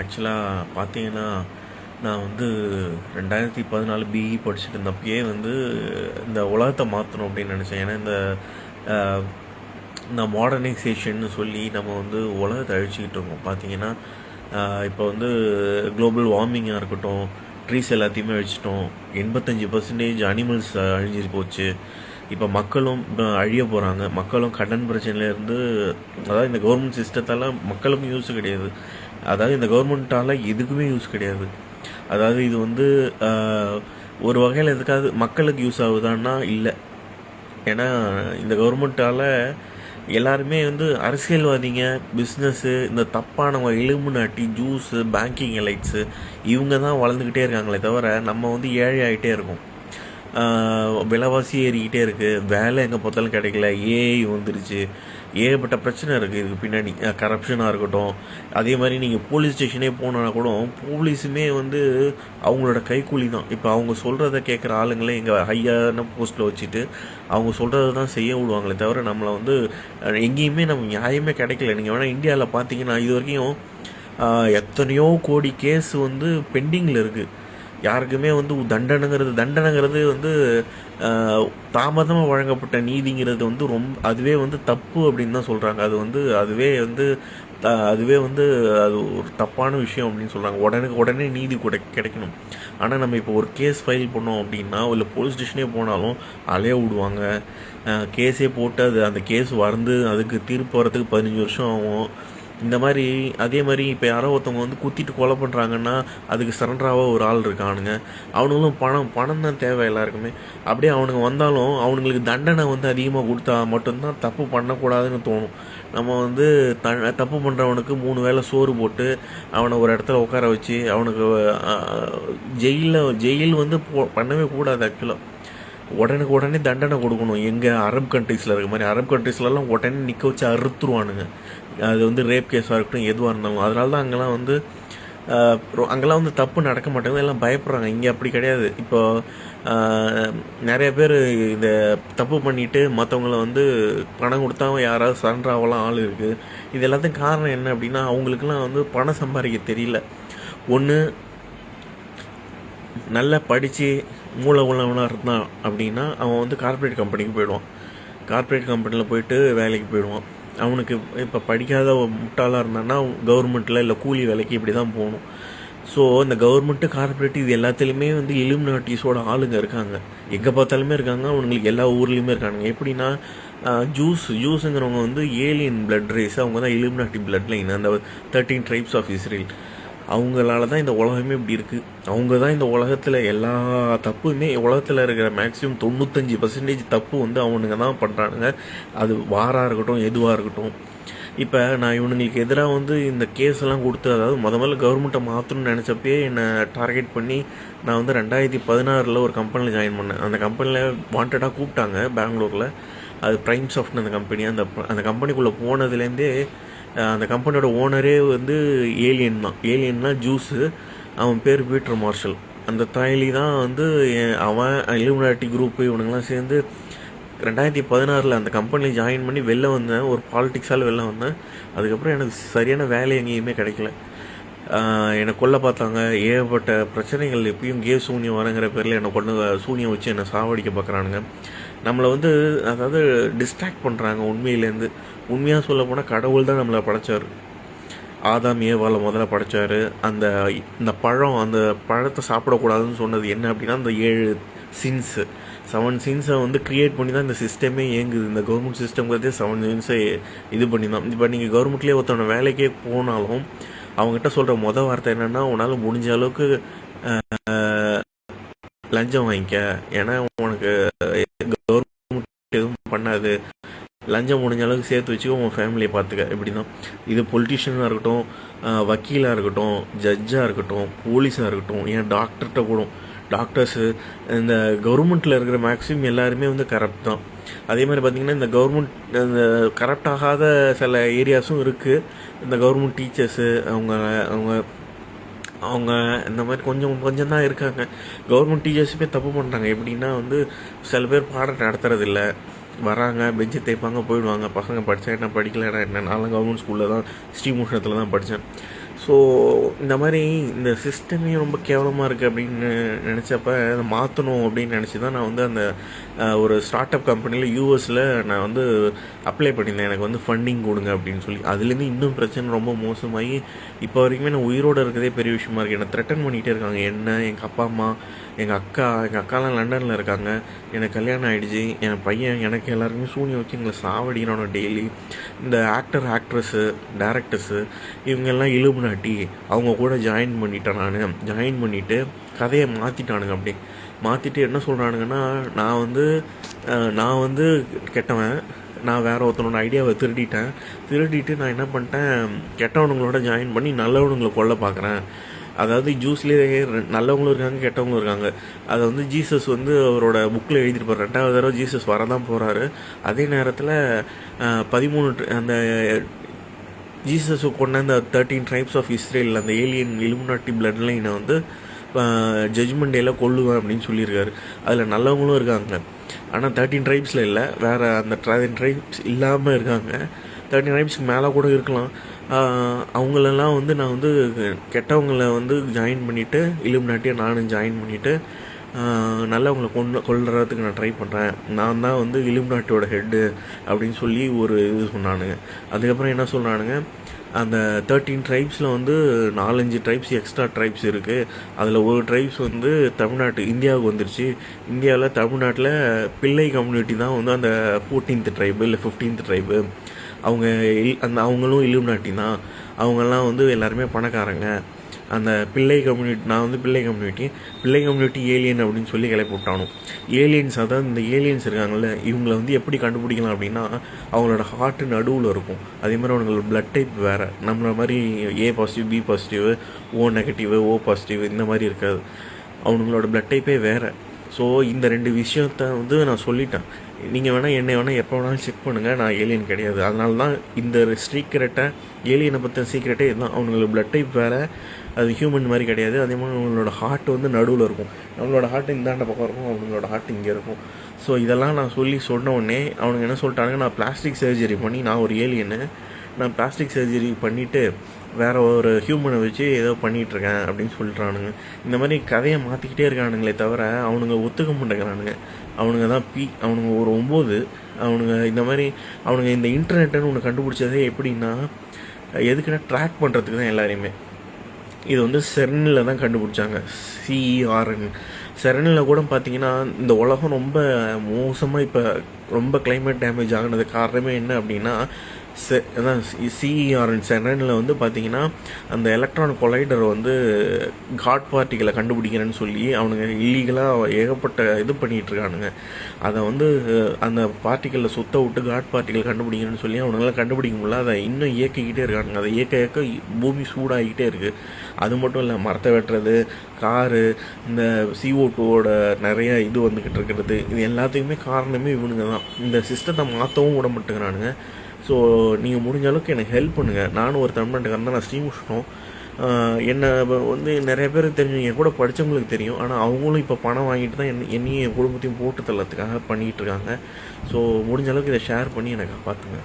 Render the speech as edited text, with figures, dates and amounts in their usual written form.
ஆக்சுவலாக பார்த்தீங்கன்னா, நான் வந்து 2014 பிஇ படிச்சுட்டு இருந்தப்பயே வந்து இந்த உலகத்தை மாற்றணும் அப்படின்னு நினச்சேன். ஏன்னா அ இந்த மாடர்னைசேஷன்னு சொல்லி நம்ம வந்து உலகத்தை அழிச்சிக்கிட்டு இருக்கோம். பார்த்தீங்கன்னா, இப்போ வந்து குளோபல் வார்மிங்காக இருக்கட்டும், ட்ரீஸ் எல்லாத்தையுமே அழிச்சிட்டோம். 85% அனிமல்ஸ் அழிஞ்சிட்டு போச்சு. இப்போ மக்களும் அழிய போகிறாங்க. மக்களும் கடன் பிரச்சனையிலேருந்து, அதாவது இந்த கவர்மெண்ட் சிஸ்டத்தால் மக்களுக்கும் யூஸ் கிடையாது. அதாவது இந்த கவர்மெண்ட்டால் எதுக்குமே யூஸ் கிடையாது. அதாவது இது வந்து ஒரு வகையில் எதுக்காவது மக்களுக்கு யூஸ் ஆகுதான்னா இல்லை. ஏன்னா இந்த கவர்மெண்ட்டால் எல்லாருமே வந்து அரசியல்வாதிங்க, பிஸ்னஸ்ஸு, இந்த தப்பானவங்க, இலுமினாட்டி, ஜூஸு, பேங்கிங் எலைட்ஸு, இவங்க தான் வளர்ந்துக்கிட்டே இருக்காங்களே தவிர நம்ம வந்து ஏழை ஆகிட்டே இருக்கோம். விலைவாசி ஏறிக்கிட்டே இருக்குது, வேலை எங்கே பார்த்தாலும் கிடைக்கல, ஏஐ வந்துருச்சு, ஏகப்பட்ட பிரச்சனை இருக்குது இதுக்கு பின்னாடி. கரப்ஷனாக இருக்கட்டும், அதே மாதிரி நீங்கள் போலீஸ் ஸ்டேஷனே போனால் கூட போலீஸுமே வந்து அவங்களோட கைக்கூலி தான். இப்போ அவங்க சொல்கிறத கேட்குற ஆளுங்களே எங்கள் ஹையான போஸ்ட்டில் வச்சுட்டு அவங்க சொல்கிறத தான் செய்ய விடுவாங்களே தவிர நம்மளை வந்து எங்கேயுமே நம்ம நியாயமே கிடைக்கல. நீங்கள் வேணால் இந்தியாவில் பார்த்தீங்கன்னா இது வரைக்கும் எத்தனையோ கோடி கேஸ் வந்து பெண்டிங்கில் இருக்குது. யாருக்குமே வந்து தண்டனைங்கிறது வந்து தாமதமாக வழங்கப்பட்ட நீதிங்கிறது வந்து அதுவே வந்து தப்பு அப்படின்னு தான் சொல்கிறாங்க. அதுவே வந்து அது ஒரு தப்பான விஷயம் அப்படின்னு சொல்கிறாங்க. உடனே நீதி கிடைக்கணும். ஆனால் நம்ம இப்போ ஒரு கேஸ் ஃபைல் பண்ணோம் அப்படின்னா, இல்லை போலீஸ் ஸ்டேஷனே போனாலும் அலைய விடுவாங்க. கேஸே போட்டு அந்த கேஸ் அதுக்கு தீர்ப்பு வரத்துக்கு 15 வருஷம் ஆகும். இந்த மாதிரி அதே மாதிரி இப்போ யாரோ ஒருத்தவங்க வந்து குத்திட்டு கொலை பண்ணுறாங்கன்னா அதுக்கு சரண்டராக ஒரு ஆள் இருக்கானுங்க. அவனுங்களும் பணம் தான் தேவை எல்லாருக்குமே. அப்படியே அவனுங்க வந்தாலும் அவனுங்களுக்கு தண்டனை வந்து அதிகமாக கொடுத்தா மட்டும்தான் தப்பு பண்ணக்கூடாதுன்னு தோணும். நம்ம வந்து தப்பு பண்ணுறவனுக்கு 3 வேளை சோறு போட்டு அவனை ஒரு இடத்துல உட்கார வச்சு அவனுக்கு ஜெயில் வந்து பண்ணவே கூடாது. ஆக்சுவலாக உடனே தண்டனை கொடுக்கணும். எங்கள் அரபு கண்ட்ரீஸில் இருக்க மாதிரி, அரபு கண்ட்ரீஸ்லலாம் உடனே நிற்க வச்சு அறுத்துருவானுங்க. அது வந்து ரேப் கேஸாக இருக்கட்டும், எதுவாக இருந்தாலும். அதனால தான் அங்கெல்லாம் வந்து தப்பு நடக்க மாட்டேங்குது, எல்லாம் பயப்படுறாங்க. இங்கே அப்படி கிடையாது. இப்போ நிறைய பேர் இந்த தப்பு பண்ணிவிட்டு மற்றவங்கள வந்து பணம் கொடுத்தா யாராவது சரண்டர் ஆகலாம் ஆள் இருக்குது. இது எல்லாத்தையும் காரணம் என்ன அப்படின்னா, அவங்களுக்குலாம் வந்து பணம் சம்பாதிக்க தெரியல. ஒன்று நல்லா படித்து மூளை உள்ளவனாக இருந்தான் அப்படின்னா அவன் வந்து கார்ப்பரேட் கம்பெனிக்கு போயிடுவான். கார்ப்பரேட் கம்பெனியில் போயிட்டு வேலைக்கு போயிடுவான். அவனுக்கு இப்போ படிக்காத முட்டாளாக இருந்தான்னா கவர்மெண்ட்டில் இல்லை கூலி வேலைக்கு இப்படி தான் போகணும். ஸோ இந்த கவர்மெண்ட்டு, கார்ப்பரேட் இது எல்லாத்துலேயுமே வந்து இலுமினாட்டிஸோட ஆளுங்க இருக்காங்க. எங்கே பார்த்தாலுமே இருக்காங்க. அவங்களுக்கு எல்லா ஊர்லேயுமே இருக்கானுங்க. எப்படின்னா ஜூஸுங்கிறவங்க வந்து ஏலியன் பிளட் ரேஸ். அவங்க தான் இலுமினாட்டி பிளட் லைன், அந்த 13 ட்ரைப்ஸ் ஆஃப் இஸ்ரேல். அவங்களால தான் இந்த உலகமே இப்படி இருக்குது. அவங்க தான் இந்த உலகத்தில் எல்லா தப்புமே, உலகத்தில் இருக்கிற மேக்ஸிமம் 95% தப்பு வந்து அவனுங்க தான் பண்ணுறானுங்க. அது வாராக இருக்கட்டும், எதுவாக இருக்கட்டும். இப்போ நான் இவனுங்களுக்கு எதிராக வந்து இந்த கேஸ் எல்லாம் கொடுத்து, அதாவது முதல்ல கவர்மெண்ட்டை மாற்றணும்னு நினச்சப்பே என்னை டார்கெட் பண்ணி நான் வந்து 2016 ஒரு கம்பெனியில் ஜாயின் பண்ணேன். அந்த கம்பெனியில் வாண்டடாக கூப்பிட்டாங்க பெங்களூரில். அது ப்ரைம் சாஃப்ட்னு அந்த கம்பெனி. அந்த கம்பெனிக்குள்ளே போனதுலேருந்தே அந்த கம்பெனியோட ஓனரே வந்து ஏலியன்னா ஜூஸு. அவன் பேர் பீட்டர் மார்ஷல். அந்த தாய்லி தான் வந்து அவன் இலுமினாட்டி குரூப்பு இவனுங்கெல்லாம் சேர்ந்து 2016 அந்த கம்பெனியில் ஜாயின் பண்ணி வெளில வந்தேன். ஒரு பாலிட்டிக்ஸால் வெளில வந்தேன். அதுக்கப்புறம் எனக்கு சரியான வேலை எங்கேயுமே கிடைக்கல. என்னை கொல்ல பார்த்தாங்க. ஏகப்பட்ட பிரச்சனைகள். எப்பயும் சூனியம் வரங்கிற பேரில் என்னை சூனியம் வச்சு என்னை சாவடிக்க பார்க்குறானுங்க. நம்மளை வந்து அதாவது டிஸ்ட்ராக்ட் பண்ணுறாங்க உண்மையிலேருந்து. உண்மையாக சொல்ல போனால் கடவுள் தான் நம்மளை படைச்சார். ஆதாம் ஏவாளை முதல்ல படைச்சார். இந்த பழத்தை சாப்பிடக்கூடாதுன்னு சொன்னது என்ன அப்படின்னா, அந்த 7 சின்ஸை வந்து க்ரியேட் பண்ணி தான் இந்த சிஸ்டமே இயங்குது. இந்த கவர்மெண்ட் சிஸ்டம்ங்கிறதே 7 சின்ஸை இது பண்ணி தான். இப்போ நீங்கள் கவர்மெண்ட்லேயே ஒருத்தவனை வேலைக்கே போனாலும் அவங்ககிட்ட சொல்கிற வார்த்தை என்னென்னா, உன்னால் முடிஞ்ச அளவுக்கு லஞ்சம் வாங்கிக்க. ஏன்னா உனக்கு கவர்மெண்ட் எதுவும் பண்ணாது. லஞ்சம் முடிஞ்ச அளவுக்கு சேர்த்து வச்சுக்கோ, உன் ஃபேமிலியை பார்த்துக்க. இப்படி தான் இது பொலிட்டிஷியனாக இருக்கட்டும், வக்கீலாக இருக்கட்டும், ஜட்ஜாக இருக்கட்டும், போலீஸாக இருக்கட்டும், ஏன் டாக்டர்கிட்ட கூட. டாக்டர்ஸு இந்த கவர்மெண்ட்டில் இருக்கிற மேக்ஸிமம் எல்லாருமே வந்து கரப்ட் தான். அதே மாதிரி பார்த்திங்கன்னா இந்த கவர்மெண்ட் இந்த கரப்ட் ஆகாத சில ஏரியாஸும் இருக்குது. இந்த கவர்மெண்ட் டீச்சர்ஸு அவங்க இந்த மாதிரி கொஞ்சம் தான் இருக்காங்க. கவர்மெண்ட் டீச்சர்ஸுமே தப்பு பண்ணுறாங்க. எப்படின்னா வந்து சில பேர் பாடம் நடத்துறதில்ல. வராங்க, பெஞ்சு தேய்ப்பாங்க, போயிடுவாங்க. பசங்க படித்தா என்ன, படிக்கலைன்னா என்ன. நான்லாம் கவர்மெண்ட் ஸ்கூலில் தான், ஸ்ரீமுஷத்தில் தான் படித்தேன். ஸோ இந்த மாதிரி இந்த சிஸ்டமே ரொம்ப கேவலமாக இருக்குது அப்படின்னு நினச்சப்ப அதை மாற்றணும் அப்படின்னு நினச்சி தான் நான் வந்து அந்த ஒரு ஸ்டார்ட் அப் கம்பெனியில் யூஎஸில் நான் வந்து அப்ளை பண்ணியிருந்தேன். எனக்கு வந்து ஃபண்டிங் கொடுங்க அப்படின்னு சொல்லி. அதுலேருந்து இன்னும் பிரச்சனை ரொம்ப மோசமாகி இப்போ வரைக்குமே நான் உயிரோடு இருக்கிறதே பெரிய விஷயமா இருக்குது. என்னை த்ரெட்டன் பண்ணிகிட்டே இருக்காங்க. என்ன, எங்கள் அப்பா அம்மா, எங்கள் அக்காலாம் லண்டனில் இருக்காங்க. எனக்கு கல்யாணம் ஆகிடுச்சு. என் பையன், எனக்கு எல்லாருமே சூனியம் வச்சு எங்களை சாவடிக்கிறானோ டெய்லி. இந்த ஆக்ட்ரஸ்ஸு, டேரக்டர்ஸு இவங்கெல்லாம் இலுமினாட்டி அவங்க கூட ஜாயின் பண்ணிட்டேன். ஜாயின் பண்ணிவிட்டு கதையை மாற்றிட்டானுங்க. அப்படியே மாற்றிட்டு என்ன சொல்கிறானுங்கன்னா, நான் வந்து கெட்டவன், நான் வேறு ஒருத்தனோட ஐடியாவை திருடிட்டு நான் என்ன பண்ணிட்டேன், கெட்டவனுங்களோட ஜாயின் பண்ணி நல்லவனுங்களை கொல்ல பார்க்குறேன். அதாவது ஜூஸ்லேயே நல்லவங்களும் இருக்காங்க, கெட்டவங்களும் இருக்காங்க. அதை வந்து ஜீசஸ் வந்து அவரோட புக்கில் எழுதியிருப்பார். 2வது தடவை ஜீசஸ் வரதான் போகிறாரு. அதே நேரத்தில் 13 அந்த ஜீசஸை கொண்ட அந்த 13 ட்ரைப்ஸ் ஆஃப் இஸ்ரேல், அந்த ஏலியன் இலுமினாட்டி பிளட் லைனை வந்து ஜட்ஜ்மெண்ட் டேயில் கொல்லுவேன் அப்படின்னு சொல்லியிருக்காரு. அதில் நல்லவங்களும் இருக்காங்க, ஆனால் 13 ட்ரைப்ஸில் இல்லை, வேறு அந்த 13 ட்ரைப்ஸ் இல்லாமல் இருக்காங்க. 13 ட்ரைப்ஸ்க்கு மேலே கூட இருக்கலாம். அவங்களெல்லாம் வந்து நான் வந்து கெட்டவங்களை வந்து ஜாயின் பண்ணிவிட்டு, இலுமினாட்டியை நானும் ஜாயின் பண்ணிவிட்டு நல்லவங்களை கொல்றதுக்கு நான் ட்ரை பண்ணுறேன். நான் தான் வந்து இலுமினாட்டியோட ஹெட்டு அப்படின்னு சொல்லி ஒரு இது சொன்னானுங்க. அதுக்கப்புறம் என்ன சொன்னானுங்க, அந்த 13 ட்ரைப்ஸில் வந்து 4-5 ட்ரைப்ஸ் எக்ஸ்ட்ரா ட்ரைப்ஸ் இருக்குது. அதில் ஒரு ட்ரைப்ஸ் வந்து இந்தியாவுக்கு வந்துருச்சு. இந்தியாவில் தமிழ்நாட்டில் பிள்ளை கம்யூனிட்டி தான் வந்து அந்த 14th ட்ரைபு இல்லை 15th ட்ரைபு. அவங்களும் இலுமினாட்டி தான். அவங்கெல்லாம் வந்து எல்லாருமே பணக்காரங்க. அந்த பிள்ளை கம்யூனிட்டி ஏலியன் அப்படின்னு சொல்லி கிளப்பி விட்டானோ. ஏலியன்ஸ், அதாவது இந்த ஏலியன்ஸ் இருக்காங்கள்ல, இவங்களை வந்து எப்படி கண்டுபிடிக்கலாம் அப்படின்னா, அவங்களோட ஹார்ட்டு நடுவில் இருக்கும். அதே மாதிரி அவங்களோட பிளட் டைப் வேறு. நம்மள மாதிரி A positive, B positive, O negative, O positive இந்த மாதிரி இருக்காது. அவங்களோட பிளட் டைப்பே வேறு. ஸோ இந்த 2 விஷயத்த வந்து நான் சொல்லிட்டேன். நீங்கள் வேணால் எப்போ வேணாலும் செக் பண்ணுங்கள், நான் ஏலியன் கிடையாது. அதனால தான் இந்த சீக்ரெட்டை, ஏலியனை பற்றின சீக்ரெட்டே இதுதான். அவங்களோட பிளட் டைப் வேறு, அது ஹியூமன் மாதிரி கிடையாது. அதே மாதிரி அவங்களோட ஹார்ட் வந்து நடுவில் இருக்கும். நம்மளோட ஹார்ட்டு இந்தாண்ட பக்கம் இருக்கும், அவங்களோட ஹார்ட் இங்கே இருக்கும். ஸோ இதெல்லாம் நான் சொன்ன உடனே அவனுங்க என்ன சொல்லிட்டானுங்க, நான் பிளாஸ்டிக் சர்ஜரி பண்ணி, நான் ஒரு ஏலியனு, நான் பிளாஸ்டிக் சர்ஜரி பண்ணிவிட்டு வேறு ஒரு ஹியூமனை வச்சு ஏதோ பண்ணிகிட்ருக்கேன் அப்படின்னு சொல்லிட்டானுங்க. இந்த மாதிரி கதையை மாற்றிக்கிட்டே இருக்கானுங்களே தவிர அவனுங்க ஒத்துக்க மாட்டேங்கிறானுங்க. அவனுங்க தான் அவனுங்க ஒரு 9. அவனுங்க இந்த இன்டர்நெட்டுன்னு ஒன்று கண்டுபிடிச்சதே எப்படின்னா, எதுக்குன்னா ட்ராக் பண்ணுறதுக்கு தான் எல்லாரையுமே. இது வந்து செர்னில் தான் கண்டுபிடிச்சாங்க, CERN. செர்னில் கூட பார்த்தீங்கன்னா இந்த உலகம் ரொம்ப மோசமாக இப்போ ரொம்ப கிளைமேட் டேமேஜ் ஆகினது காரணமே என்ன அப்படின்னா, அதான் CERN செர்னில் வந்து பார்த்தீங்கன்னா அந்த எலக்ட்ரான் கொலைடர் வந்து காட் பார்ட்டிகளை கண்டுபிடிக்கிறேன்னு சொல்லி அவனுங்க இல்லீகலாக ஏகப்பட்ட இது பண்ணிகிட்ருக்கானுங்க. அதை வந்து அந்த பார்ட்டிகளில் சுத்த விட்டு காட் பார்ட்டிகள் கண்டுபிடிக்கிறேன்னு சொல்லி அவனுங்களாம் கண்டுபிடிக்க முடியல. அதை இன்னும் இயக்கிக்கிட்டே இருக்கானுங்க. அதை இயக்க பூமி சூடாகிக்கிட்டே இருக்குது. அது மட்டும் இல்லை, மரத்தை வெட்டுறது, காரு, இந்த CO2வோட நிறைய இது வந்துக்கிட்டு இருக்கிறது, இது எல்லாத்துக்குமே காரணமே இவனுங்க தான். இந்த சிஸ்டத்தை மாற்றவும் விட மாட்டேங்கிறானுங்க. ஸோ நீங்கள் முடிஞ்ச அளவுக்கு எனக்கு ஹெல்ப் பண்ணுங்கள். நானும் ஒரு தமிழ்நாட்டுக்காரன் தான், நான் ஸ்ரீமுஷ்ணம். என்னை வந்து நிறைய பேருக்கு தெரியும், என் கூட படித்தவங்களுக்கு தெரியும். ஆனால் அவங்களும் இப்போ பணம் வாங்கிட்டு தான் என்னையும் என் குடும்பத்தையும் போட்டு தள்ளத்துக்காக பண்ணிகிட்டு இருக்காங்க. ஸோ முடிஞ்ச அளவுக்கு இதை ஷேர் பண்ணி எனக்கு காப்பாற்றுங்க.